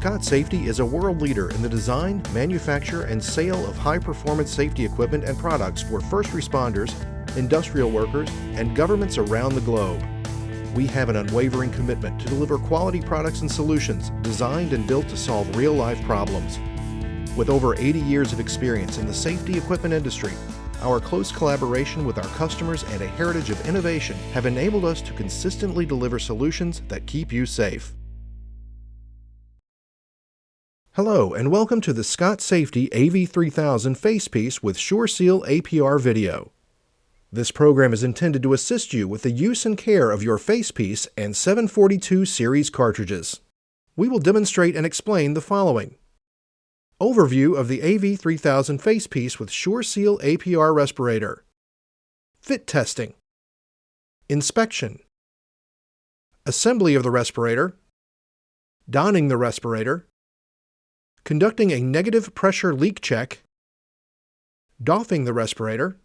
Scott Safety is a world leader in the design, manufacture, and sale of high-performance safety equipment and products for first responders, industrial workers, and governments around the globe. We have an unwavering commitment to deliver quality products and solutions designed and built to solve real-life problems. With over 80 years of experience in the safety equipment industry, our close collaboration with our customers and a heritage of innovation have enabled us to consistently deliver solutions that keep you safe. Hello, and welcome to the Scott Safety AV-3000 Facepiece with SureSeal APR video. This program is intended to assist you with the use and care of your facepiece and 742 series cartridges. We will demonstrate and explain the following. Overview of the AV-3000 Facepiece with SureSeal APR Respirator. Fit testing. Inspection. Assembly of the respirator. Donning the respirator. Conducting a negative pressure leak check. Doffing the respirator.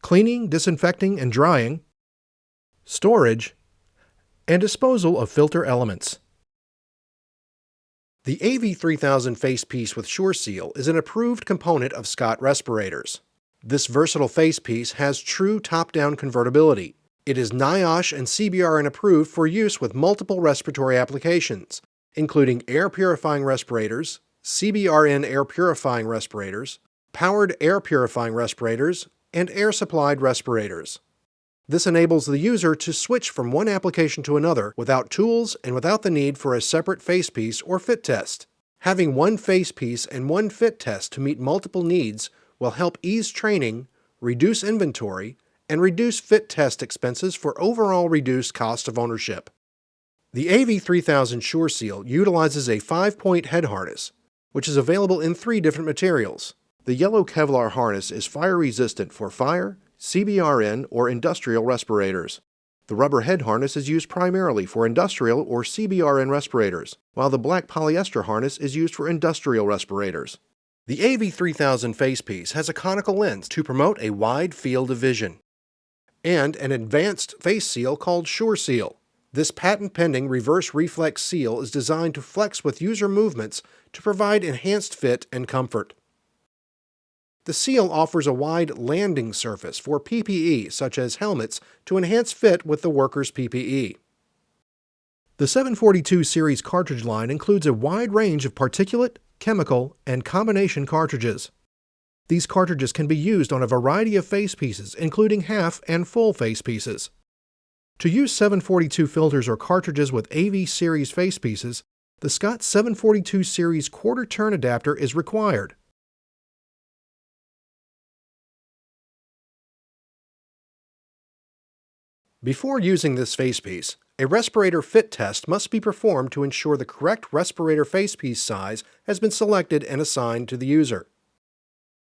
Cleaning, disinfecting, and drying. Storage. And disposal of filter elements. The AV-3000 Facepiece with SureSeal is an approved component of Scott respirators. This versatile facepiece has true top-down convertibility. It is NIOSH and CBRN approved for use with multiple respiratory applications, including air purifying respirators, CBRN air purifying respirators, powered air purifying respirators, and air-supplied respirators. This enables the user to switch from one application to another without tools and without the need for a separate facepiece or fit test. Having one facepiece and one fit test to meet multiple needs will help ease training, reduce inventory, and reduce fit test expenses for overall reduced cost of ownership. The AV-3000 SureSeal utilizes a 5-point head harness, which is available in 3 different materials. The yellow Kevlar harness is fire-resistant for fire, CBRN, or industrial respirators. The rubber head harness is used primarily for industrial or CBRN respirators, while the black polyester harness is used for industrial respirators. The AV-3000 Facepiece has a conical lens to promote a wide field of vision, and an advanced face seal called SureSeal. This patent-pending reverse reflex seal is designed to flex with user movements to provide enhanced fit and comfort. The seal offers a wide landing surface for PPE, such as helmets, to enhance fit with the worker's PPE. The 742 series cartridge line includes a wide range of particulate, chemical, and combination cartridges. These cartridges can be used on a variety of face pieces, including half and full face pieces. To use 742 filters or cartridges with AV series face pieces, the Scott 742 series quarter-turn adapter is required. Before using this facepiece, a respirator fit test must be performed to ensure the correct respirator facepiece size has been selected and assigned to the user.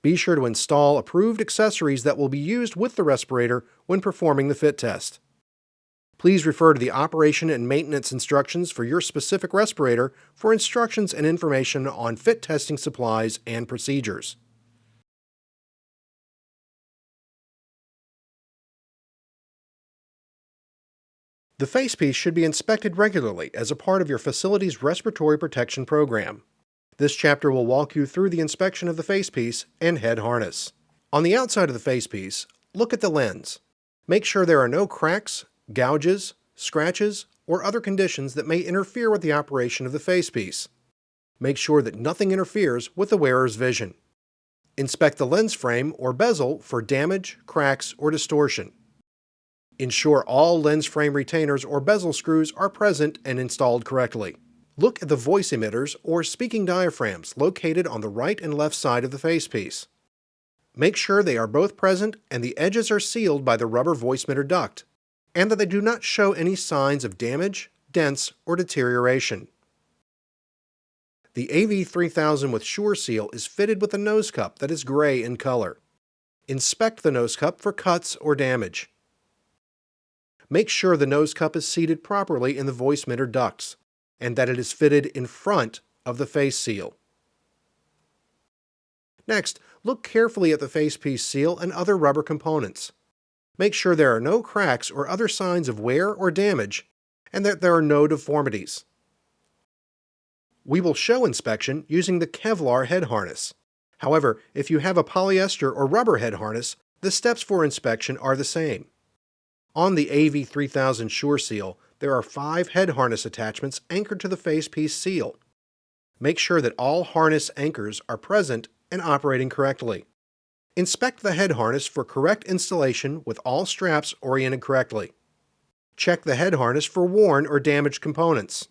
Be sure to install approved accessories that will be used with the respirator when performing the fit test. Please refer to the operation and maintenance instructions for your specific respirator for instructions and information on fit testing supplies and procedures. The facepiece should be inspected regularly as a part of your facility's respiratory protection program. This chapter will walk you through the inspection of the facepiece and head harness. On the outside of the facepiece, look at the lens. Make sure there are no cracks, gouges, scratches, or other conditions that may interfere with the operation of the facepiece. Make sure that nothing interferes with the wearer's vision. Inspect the lens frame or bezel for damage, cracks, or distortion. Ensure all lens frame retainers or bezel screws are present and installed correctly. Look at the voice emitters or speaking diaphragms located on the right and left side of the facepiece. Make sure they are both present and the edges are sealed by the rubber voice emitter duct, and that they do not show any signs of damage, dents, or deterioration. The AV-3000 with SureSeal is fitted with a nose cup that is gray in color. Inspect the nose cup for cuts or damage. Make sure the nose cup is seated properly in the voice emitter ducts, and that it is fitted in front of the face seal. Next, look carefully at the facepiece seal and other rubber components. Make sure there are no cracks or other signs of wear or damage, and that there are no deformities. We will show inspection using the Kevlar head harness. However, if you have a polyester or rubber head harness, the steps for inspection are the same. On the AV-3000 Sure Seal, there are 5 head harness attachments anchored to the facepiece seal. Make sure that all harness anchors are present and operating correctly. Inspect the head harness for correct installation with all straps oriented correctly. Check the head harness for worn or damaged components.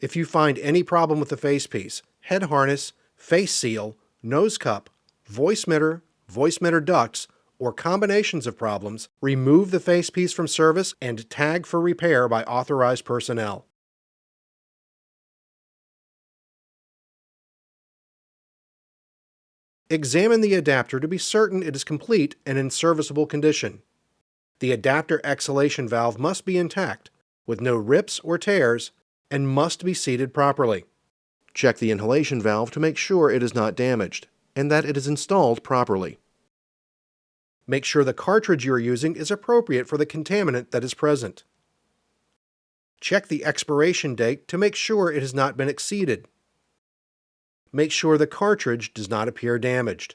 If you find any problem with the facepiece, head harness, face seal, nose cup, voice emitter ducts, or combinations of problems, remove the facepiece from service and tag for repair by authorized personnel. Examine the adapter to be certain it is complete and in serviceable condition. The adapter exhalation valve must be intact, with no rips or tears, and must be seated properly. Check the inhalation valve to make sure it is not damaged, and that it is installed properly. Make sure the cartridge you are using is appropriate for the contaminant that is present. Check the expiration date to make sure it has not been exceeded. Make sure the cartridge does not appear damaged.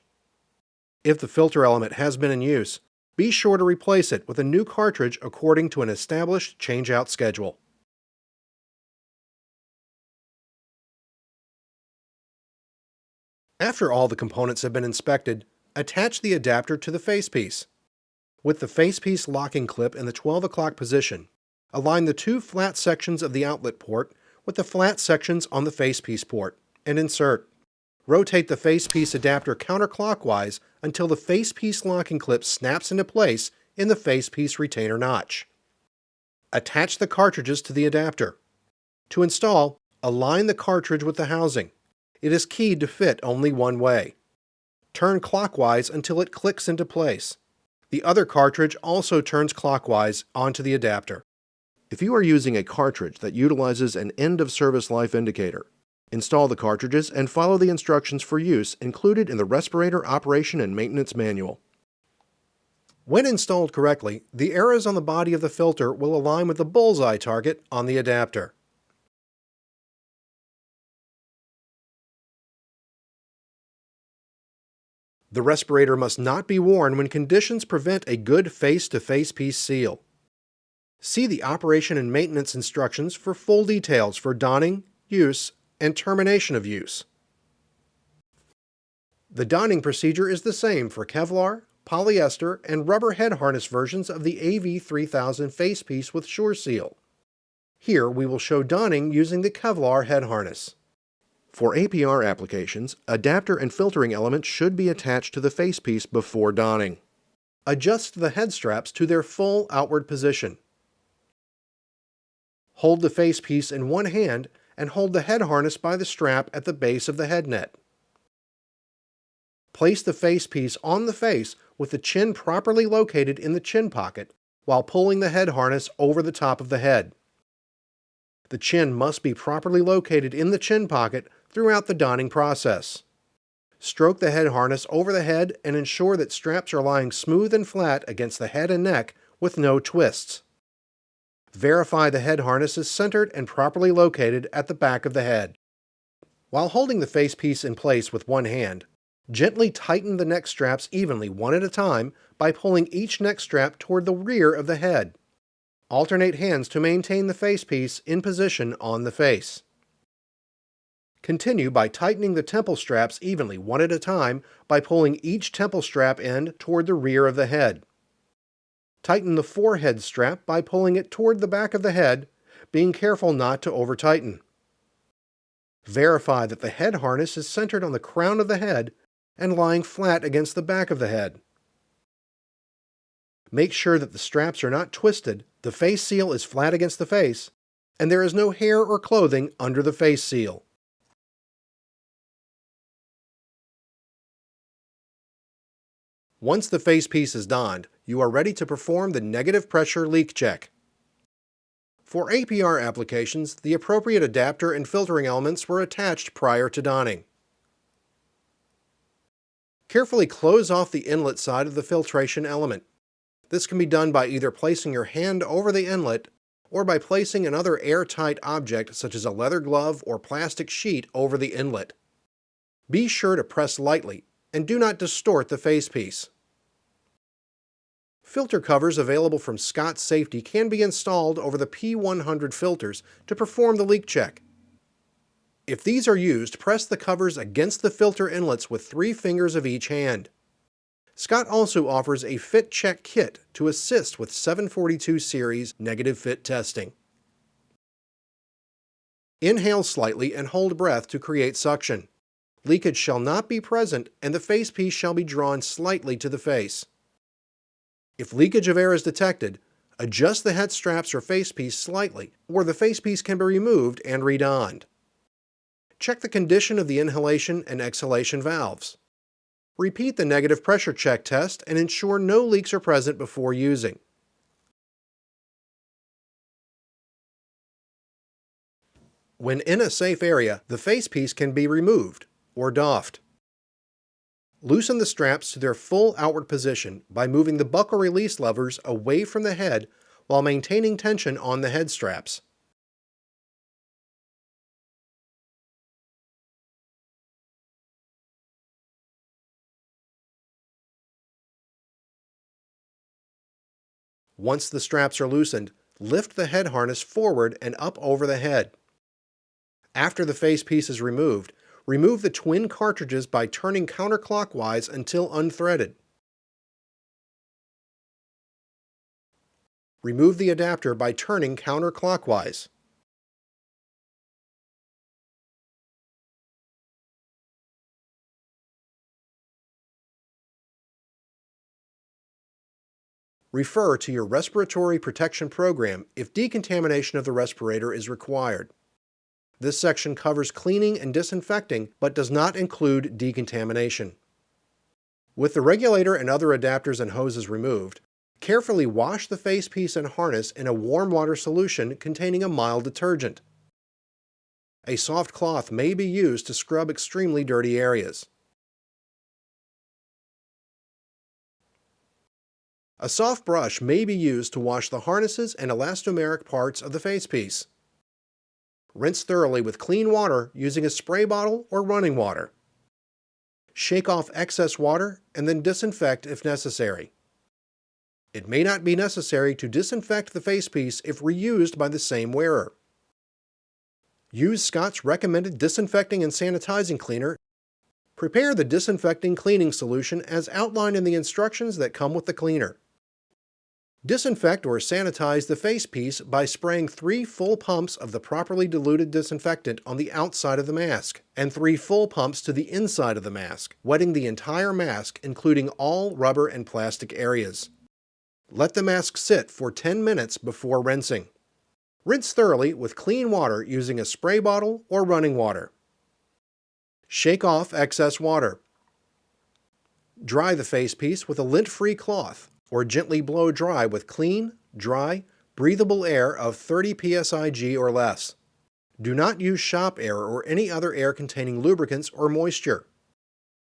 If the filter element has been in use, be sure to replace it with a new cartridge according to an established change-out schedule. After all the components have been inspected, attach the adapter to the facepiece. With the facepiece locking clip in the 12 o'clock position, align the 2 flat sections of the outlet port with the flat sections on the facepiece port, and insert. Rotate the facepiece adapter counterclockwise until the facepiece locking clip snaps into place in the facepiece retainer notch. Attach the cartridges to the adapter. To install, align the cartridge with the housing. It is keyed to fit only one way. Turn clockwise until it clicks into place. The other cartridge also turns clockwise onto the adapter. If you are using a cartridge that utilizes an end-of-service life indicator, install the cartridges and follow the instructions for use included in the Respirator Operation and Maintenance Manual. When installed correctly, the arrows on the body of the filter will align with the bullseye target on the adapter. The respirator must not be worn when conditions prevent a good face-to-facepiece seal. See the operation and maintenance instructions for full details for donning, use, and termination of use. The donning procedure is the same for Kevlar, polyester, and rubber head harness versions of the AV-3000 facepiece with Sure Seal. Here we will show donning using the Kevlar head harness. For APR applications, adapter and filtering elements should be attached to the facepiece before donning. Adjust the head straps to their full outward position. Hold the facepiece in one hand and hold the head harness by the strap at the base of the head net. Place the facepiece on the face with the chin properly located in the chin pocket while pulling the head harness over the top of the head. The chin must be properly located in the chin pocket throughout the donning process. Stroke the head harness over the head and ensure that straps are lying smooth and flat against the head and neck with no twists. Verify the head harness is centered and properly located at the back of the head. While holding the facepiece in place with one hand, gently tighten the neck straps evenly one at a time by pulling each neck strap toward the rear of the head. Alternate hands to maintain the facepiece in position on the face. Continue by tightening the temple straps evenly one at a time by pulling each temple strap end toward the rear of the head. Tighten the forehead strap by pulling it toward the back of the head, being careful not to over-tighten. Verify that the head harness is centered on the crown of the head and lying flat against the back of the head. Make sure that the straps are not twisted, the face seal is flat against the face, and there is no hair or clothing under the face seal. Once the facepiece is donned, you are ready to perform the negative pressure leak check. For APR applications, the appropriate adapter and filtering elements were attached prior to donning. Carefully close off the inlet side of the filtration element. This can be done by either placing your hand over the inlet or by placing another airtight object such as a leather glove or plastic sheet over the inlet. Be sure to press lightly and do not distort the facepiece. Filter covers available from Scott Safety can be installed over the P100 filters to perform the leak check. If these are used, press the covers against the filter inlets with 3 fingers of each hand. Scott also offers a fit check kit to assist with 742 series negative fit testing. Inhale slightly and hold breath to create suction. Leakage shall not be present and the facepiece shall be drawn slightly to the face. If leakage of air is detected, adjust the head straps or facepiece slightly, or the facepiece can be removed and redonned. Check the condition of the inhalation and exhalation valves. Repeat the negative pressure check test and ensure no leaks are present before using. When in a safe area, the facepiece can be removed or doffed. Loosen the straps to their full outward position by moving the buckle release levers away from the head while maintaining tension on the head straps. Once the straps are loosened, lift the head harness forward and up over the head. After the facepiece is removed, remove the twin cartridges by turning counterclockwise until unthreaded. Remove the adapter by turning counterclockwise. Refer to your respiratory protection program if decontamination of the respirator is required. This section covers cleaning and disinfecting, but does not include decontamination. With the regulator and other adapters and hoses removed, carefully wash the facepiece and harness in a warm water solution containing a mild detergent. A soft cloth may be used to scrub extremely dirty areas. A soft brush may be used to wash the harnesses and elastomeric parts of the facepiece. Rinse thoroughly with clean water using a spray bottle or running water. Shake off excess water and then disinfect if necessary. It may not be necessary to disinfect the facepiece if reused by the same wearer. Use Scott's recommended disinfecting and sanitizing cleaner. Prepare the disinfecting cleaning solution as outlined in the instructions that come with the cleaner. Disinfect or sanitize the facepiece by spraying 3 full pumps of the properly diluted disinfectant on the outside of the mask, and 3 full pumps to the inside of the mask, wetting the entire mask, including all rubber and plastic areas. Let the mask sit for 10 minutes before rinsing. Rinse thoroughly with clean water using a spray bottle or running water. Shake off excess water. Dry the facepiece with a lint-free cloth, or gently blow dry with clean, dry, breathable air of 30 psig or less. Do not use shop air or any other air containing lubricants or moisture.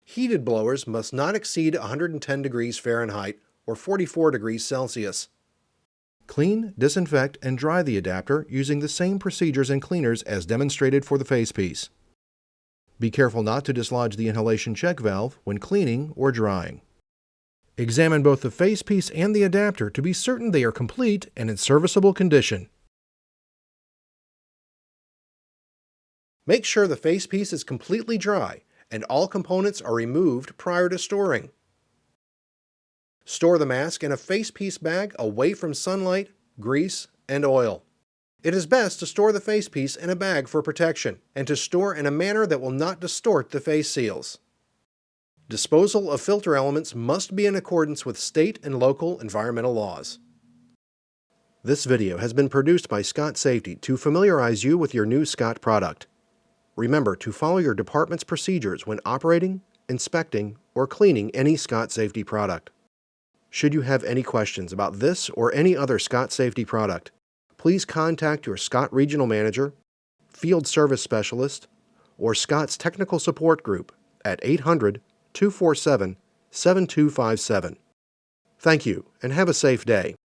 Heated blowers must not exceed 110 degrees Fahrenheit or 44 degrees Celsius. Clean, disinfect, and dry the adapter using the same procedures and cleaners as demonstrated for the facepiece. Be careful not to dislodge the inhalation check valve when cleaning or drying. Examine both the facepiece and the adapter to be certain they are complete and in serviceable condition. Make sure the facepiece is completely dry and all components are removed prior to storing. Store the mask in a facepiece bag away from sunlight, grease, and oil. It is best to store the facepiece in a bag for protection and to store in a manner that will not distort the face seals. Disposal of filter elements must be in accordance with state and local environmental laws. This video has been produced by Scott Safety to familiarize you with your new Scott product. Remember to follow your department's procedures when operating, inspecting, or cleaning any Scott Safety product. Should you have any questions about this or any other Scott Safety product, please contact your Scott Regional Manager, Field Service Specialist, or Scott's Technical Support Group at 800-247-7257. Thank you, and have a safe day.